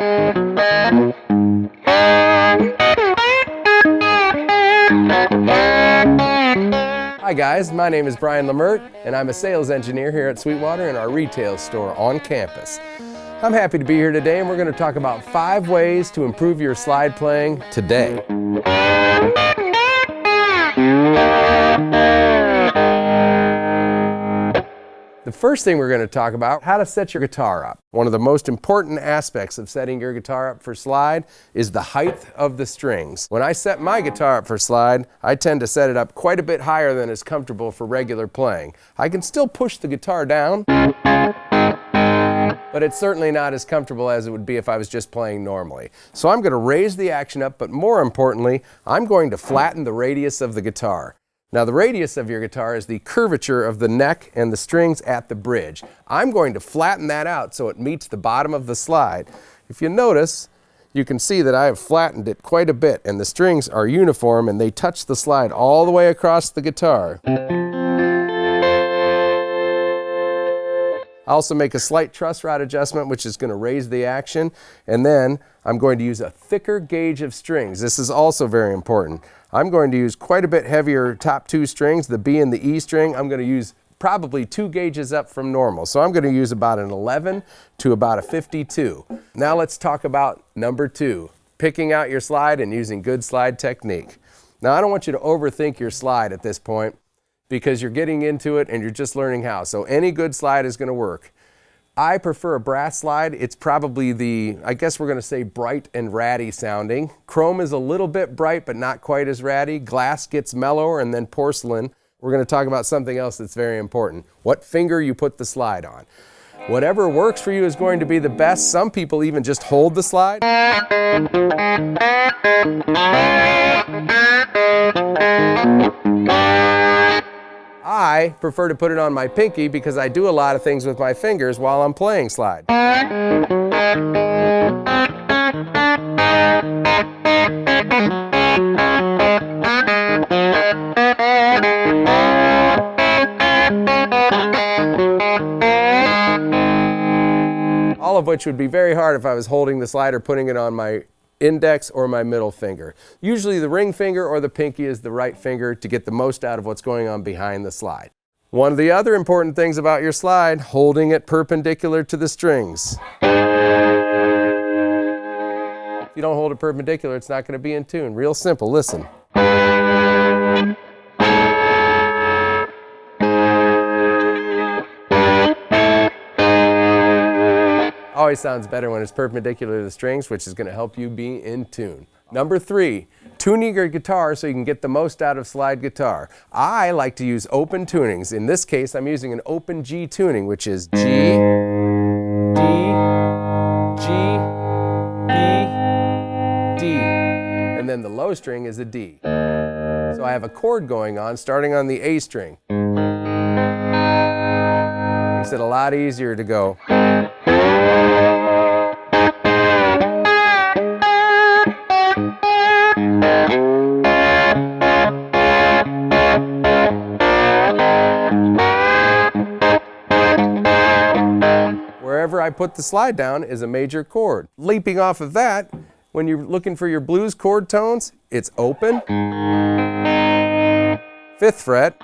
Hi guys, my name is Brian Lemert and I'm a sales engineer here at Sweetwater in our retail store on campus. I'm happy to be here today and we're going to talk about 5 ways to improve your slide playing today. The first thing we're going to talk about, how to set your guitar up. One of the most important aspects of setting your guitar up for slide is the height of the strings. When I set my guitar up for slide, I tend to set it up quite a bit higher than is comfortable for regular playing. I can still push the guitar down, but it's certainly not as comfortable as it would be if I was just playing normally. So I'm going to raise the action up, but more importantly, I'm going to flatten the radius of the guitar. Now the radius of your guitar is the curvature of the neck and the strings at the bridge. I'm going to flatten that out so it meets the bottom of the slide. If you notice, you can see that I have flattened it quite a bit and the strings are uniform and they touch the slide all the way across the guitar. I also make a slight truss rod adjustment which is going to raise the action, and then I'm going to use a thicker gauge of strings. This is also very important. I'm going to use quite a bit heavier top 2 strings, the B and the E string. I'm going to use probably 2 gauges up from normal. So I'm going to use about an 11 to about a 52. Now let's talk about number 2, picking out your slide and using good slide technique. Now I don't want you to overthink your slide at this point because you're getting into it and you're just learning how. So any good slide is going to work. I prefer a brass slide. It's probably the, I guess we're going to say, bright and ratty sounding. Chrome is a little bit bright but not quite as ratty. Glass gets mellower, and then porcelain. We're going to talk about something else that's very important. What finger you put the slide on. Whatever works for you is going to be the best. Some people even just hold the slide. I prefer to put it on my pinky because I do a lot of things with my fingers while I'm playing slide. All of which would be very hard if I was holding the slide or putting it on my index or my middle finger. Usually the ring finger or the pinky is the right finger to get the most out of what's going on behind the slide. One of the other important things about your slide, holding it perpendicular to the strings. If you don't hold it perpendicular, it's not going to be in tune. Real simple, listen. Always sounds better when it's perpendicular to the strings, which is going to help you be in tune. Number 3, tuning your guitar so you can get the most out of slide guitar. I like to use open tunings. In this case, I'm using an open G tuning, which is G, D, G, B, D, and then the low string is a D. So I have a chord going on starting on the A string. Makes it a lot easier to go. Wherever I put the slide down is a major chord. Leaping off of that, when you're looking for your blues chord tones, it's open, 5th fret,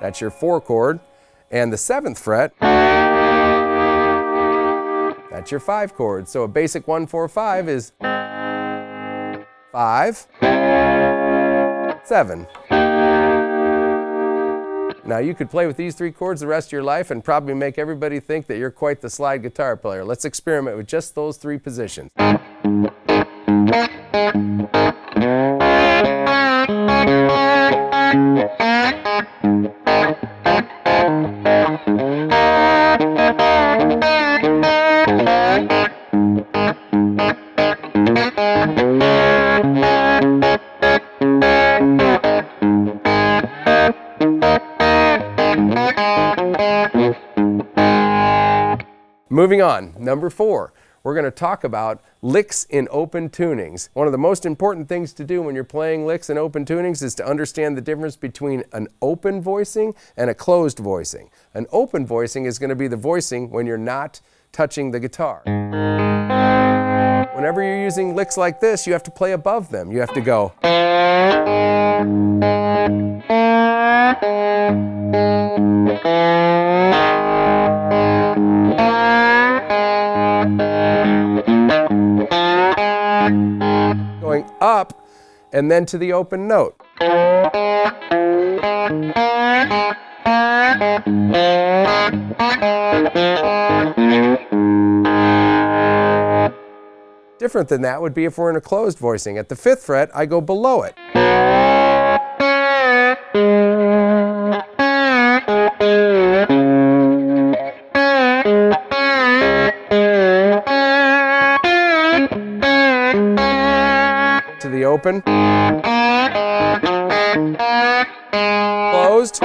that's your 4 chord, and the 7th fret, that's your 5 chord. So a basic 1-4-5 is 5, 7. Now you could play with these 3 chords the rest of your life and probably make everybody think that you're quite the slide guitar player. Let's experiment with just those 3 positions. Moving on, number 4, we're going to talk about licks in open tunings. One of the most important things to do when you're playing licks in open tunings is to understand the difference between an open voicing and a closed voicing. An open voicing is going to be the voicing when you're not touching the guitar. Whenever you're using licks like this, you have to play above them. You have to go. Going up and then to the open note. Different than that would be if we're in a closed voicing. At the 5th fret, I go below it. To the open. Closed.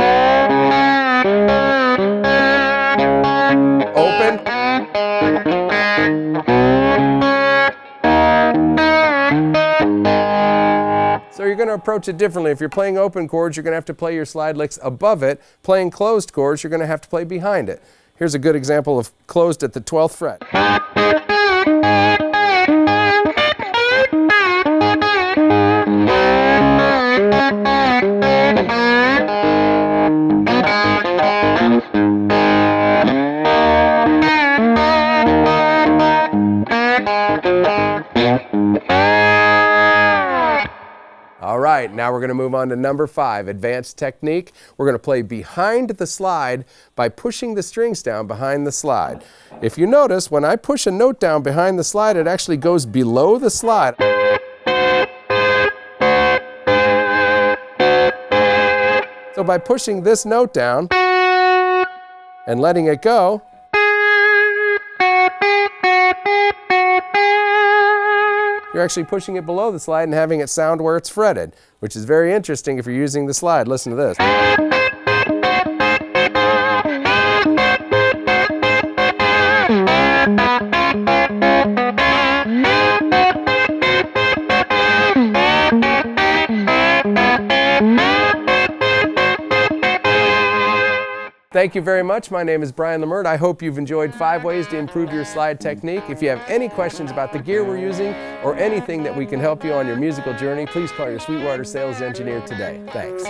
Open. So you're going to approach it differently. If you're playing open chords, you're going to have to play your slide licks above it. Playing closed chords, you're going to have to play behind it. Here's a good example of closed at the 12th fret. All right, now we're going to move on to number 5, advanced technique. We're going to play behind the slide by pushing the strings down behind the slide. If you notice, when I push a note down behind the slide, it actually goes below the slide. So by pushing this note down and letting it go, you're actually pushing it below the slide and having it sound where it's fretted, which is very interesting if you're using the slide. Listen to this. Thank you very much. My name is Brian Lemert. I hope you've enjoyed 5 ways to improve your slide technique. If you have any questions about the gear we're using or anything that we can help you on your musical journey, please call your Sweetwater sales engineer today. Thanks.